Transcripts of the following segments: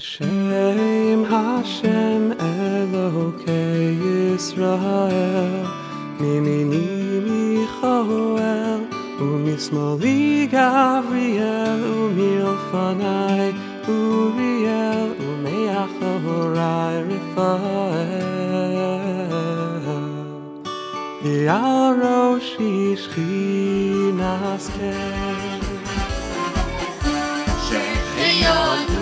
Beshem Hashem Elokei Yisrael Mimini Michoel Umismoli Gavriel Umilfanai Uriel Umeachorai Raphael V'al Roshi Shchinas Kel Shechionu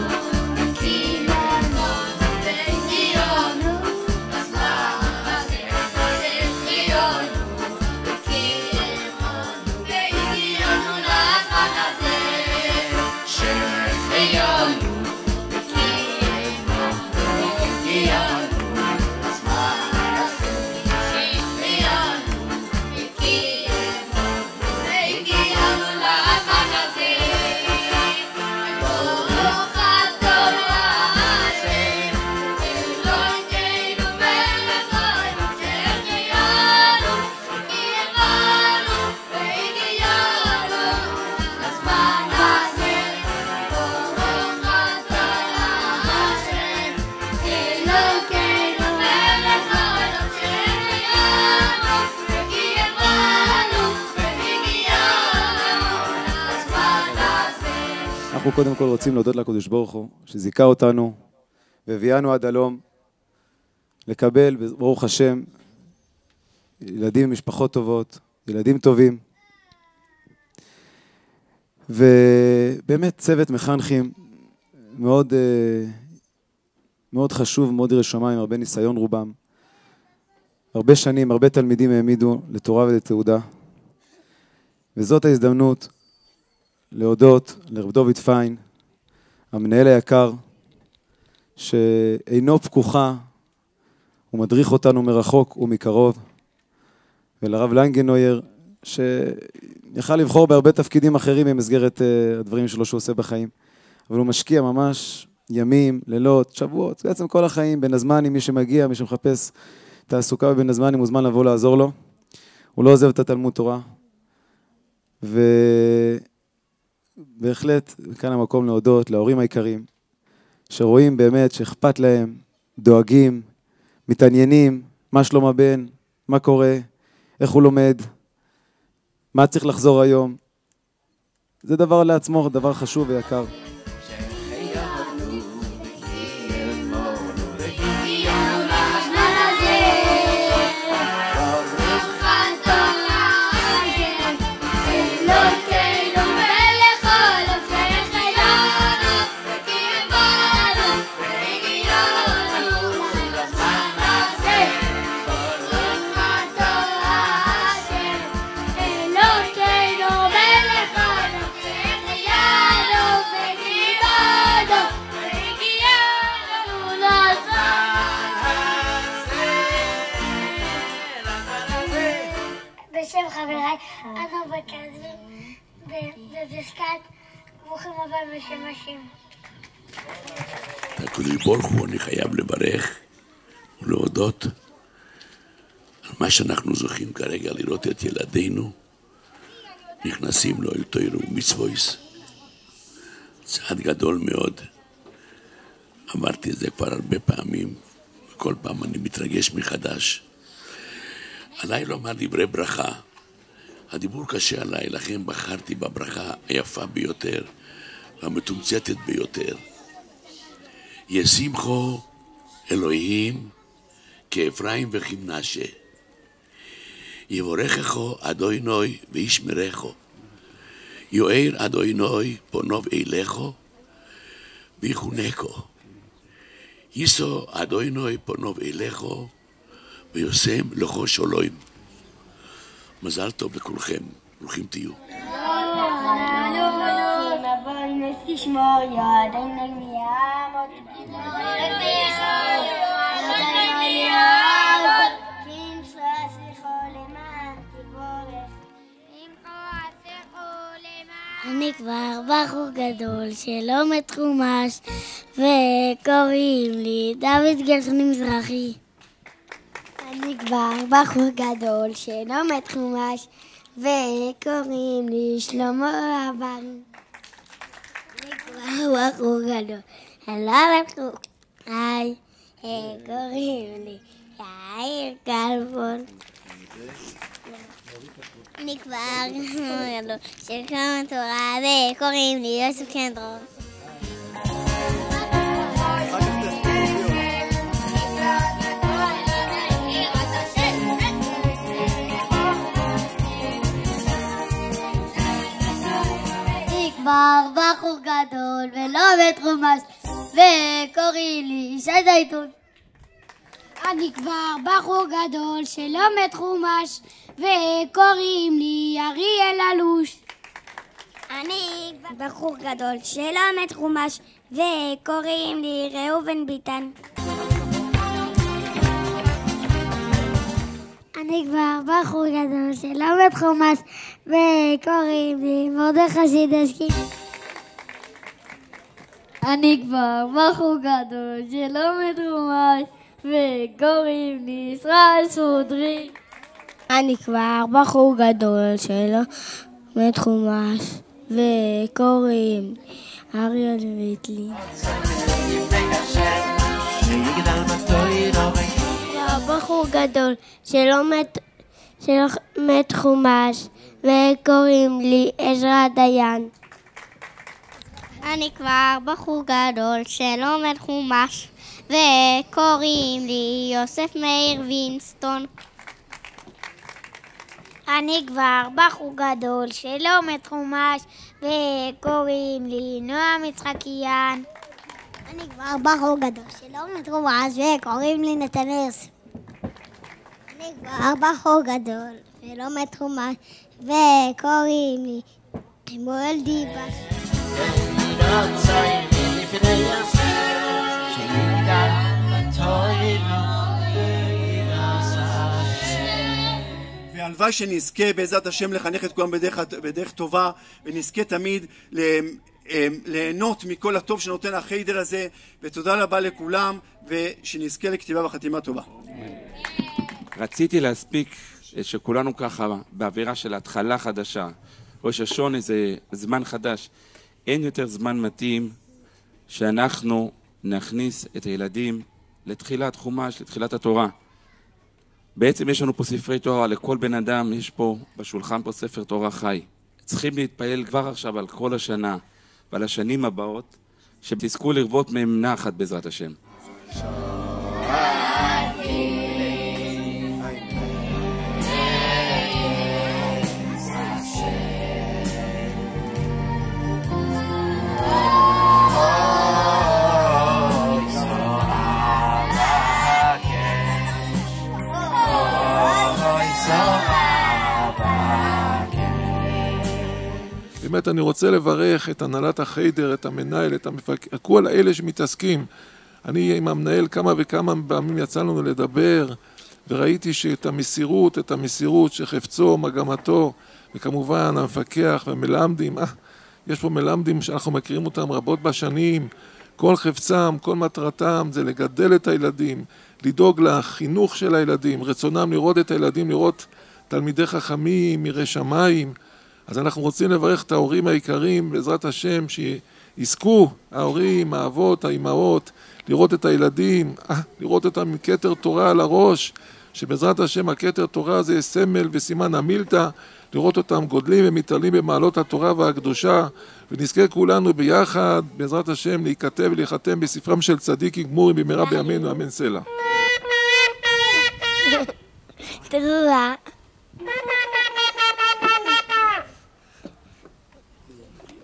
אנחנו קודם כל רוצים להודות לקדוש ברוך הוא, שזיכה אותנו והביאנו עד הלום לקבל, ברוך השם, ילדים עם משפחות טובות, ילדים טובים. ובאמת צוות מחנכים מאוד, מאוד חשוב, מאוד ירא שמיים, הרבה ניסיון רובם. הרבה שנים, הרבה תלמידים העמידו לתורה ולתעודה. וזאת ההזדמנות להודות לרב דוד פיין, המנהל היקר, שאינו פקוחה, הוא מדריך אותנו מרחוק ומקרוב, ולרב לנגנויר, שיכל לבחור בהרבה תפקידים אחרים במסגרת הדברים שלו שהוא עושה בחיים, אבל הוא משקיע ממש ימים, לילות, שבועות, בעצם כל החיים, בין הזמנים, מי שמגיע, מי שמחפש תעסוקה ובין הזמנים, מוזמן לבוא לעזור לו. הוא לא עוזב את התלמוד תורה, בהחלט, כאן המקום להודות להורים היקרים, שרואים באמת שאכפת להם, דואגים, מתעניינים, מה שלום הבן, מה קורה, איך הוא לומד, מה צריך לחזור היום. זה דבר לעצמו, דבר חשוב ויקר. בשם חבריי, אנו בקזים בברכת ברוכים הבאים בשם השם. הקדוש ברוך הוא, אני חייב לברך ולהודות על מה שאנחנו זוכים כרגע לראות את ילדינו נכנסים לו אל תורה ומצוות. צעד גדול מאוד. אמרתי את זה כבר הרבה פעמים, וכל פעם אני מתרגש מחדש. עליי לומר דברי ברכה. הדיבור קשה עליי, לכן בחרתי בברכה היפה ביותר והמתומצתת ביותר. ישמחו אלוהים כאפרים וכמנשה. יבורכךו אדוני וישמרכו. יואר אדוני פוניו אליכו ויחונקו. יישא אדוני פוניו אליכו ויושם לכו שלום. מזל טוב לכולכם, ברוכים תהיו. אני כבר בחור גדול שלומד חומש וקוראים לי דוד גלחני מזרחי. אני כבר בחור גדול שלומד חומש וקוראים לי שלמה עברי. אני כבר בחור גדול, שלום היי, קוראים לי יאיר כלפון. אני כבר גדול של כמה תורה וקוראים לי יוסף קנדרון. אני כבר בחור גדול ולומד חומש וקוראים לי ישי זייתון. אני כבר בחור גדול שלומד חומש וקוראים לי אריאל אלוש. אני בחור גדול שלומד חומש וקוראים לי ראובן ביטן. אני כבר בחור גדול שלומד חומש וקוראים לי מרדכי סידסקי. אני כבר בחור גדול שלומד חומש וקוראים לי ישראל סודרי. אני כבר בחור גדול שלומד חומש וקוראים אריאל ויטלי. בחור גדול שלומד חומש וקוראים לי עזרא דיין. אני כבר בחור גדול שלומד חומש וקוראים לי יוסף מאיר וינסטון. אני כבר בחור גדול שלומד חומש וקוראים לי נועם יצחקיאן. אני כבר בחור גדול שלומד חומש וקוראים לי נתנאל יוסף. אני כבר בחור גדול שלומד חומש וקוראים לי שמואל דיבס. והלוואי שנזכה בעזרת השם לחנך את כולם בדרך טובה, ונזכה תמיד ליהנות מכל הטוב שנותן החיידר הזה, ותודה רבה לכולם, ושנזכה לכתיבה וחתימה טובה. רציתי להספיק שכולנו ככה באווירה של התחלה חדשה, ראש השונה זה זמן חדש, אין יותר זמן מתאים שאנחנו נכניס את הילדים לתחילת חומש, לתחילת התורה. בעצם יש לנו פה ספרי תורה, לכל בן אדם יש פה בשולחן פה ספר תורה חי. צריכים להתפעל כבר עכשיו על כל השנה ועל השנים הבאות, שתזכו לרבות מהם נחת בעזרת השם. באמת אני רוצה לברך את הנהלת החיידר, את המנהל, את המפקד, כל האלה שמתעסקים. אני עם המנהל כמה וכמה פעמים יצא לנו לדבר, וראיתי שאת המסירות שחפצו, מגמתו, וכמובן המפקח והמלמדים, יש פה מלמדים שאנחנו מכירים אותם רבות בשנים, כל חפצם, כל מטרתם זה לגדל את הילדים, לדאוג לחינוך של הילדים, רצונם לראות את הילדים, לראות תלמידי חכמים, יראי שמיים. אז אנחנו רוצים לברך את ההורים היקרים, בעזרת השם, שיזכו ההורים, האבות, האימהות, לראות את הילדים, לראות אותם עם כתר תורה על הראש, שבעזרת השם הכתר תורה זה סמל וסימן המילתא, לראות אותם גודלים ומתעלים במעלות התורה והקדושה, ונזכה כולנו ביחד, בעזרת השם, להיכתב ולהיחתם בספרם של צדיקים גמורים במהרה בימינו, אמן סלע. תודה.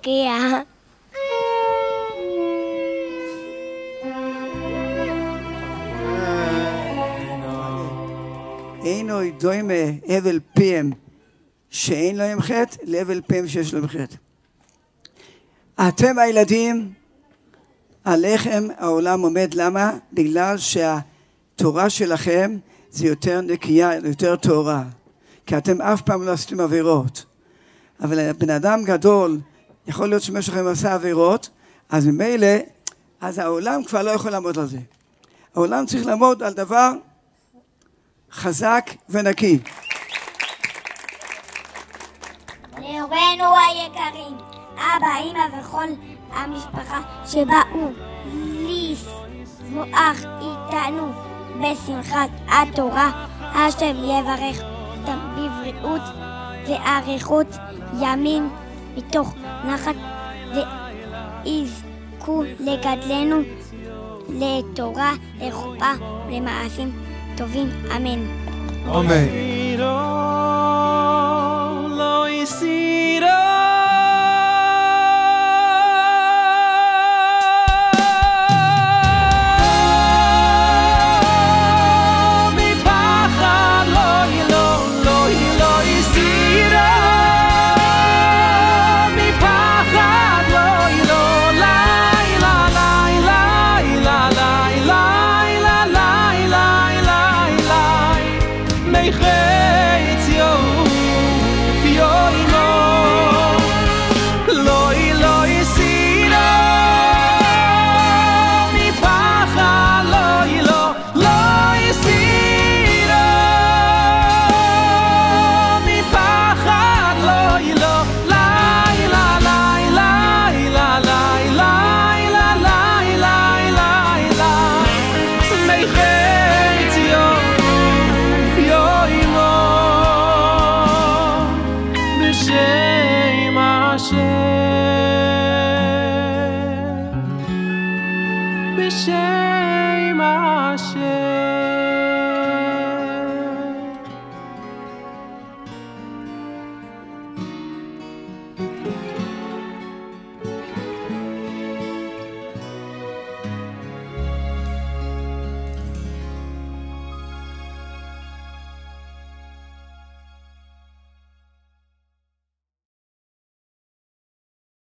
קיה. אינו דומה הבל פיהם שאין להם חטא להבל פיהם שיש להם חטא. אתם הילדים, עליכם העולם עומד. למה? בגלל שהתורה שלכם זה יותר נקייה, יותר תורה, כי אתם אף פעם לא עשיתם עבירות. אבל בן אדם גדול, יכול להיות שמשהו לכם עשה עבירות, אז ממילא, אז העולם כבר לא יכול לעמוד על זה. העולם צריך לעמוד על דבר חזק ונקי. להורינו היקרים, אבא, אמא וכל המשפחה שבאו מואח איתנו בשמחת התורה. השם יברך אותם בבריאות ואריכות ימים מתוך נחת, ויזכו לגדלנו לתורה, לחופה ולמעשים טובים. אמן. אמן. לא יסירו מפחד, לא יסירו מפחד, לא לילה לילה לילה לילה לילה לילה מייחץ יום יוימו, לא יסירו מפחד, לא יסירו מפחד, לא לילה לילה לילה לילה לילה לילה מייחץ יום יוימו בשם השם, בשם השם.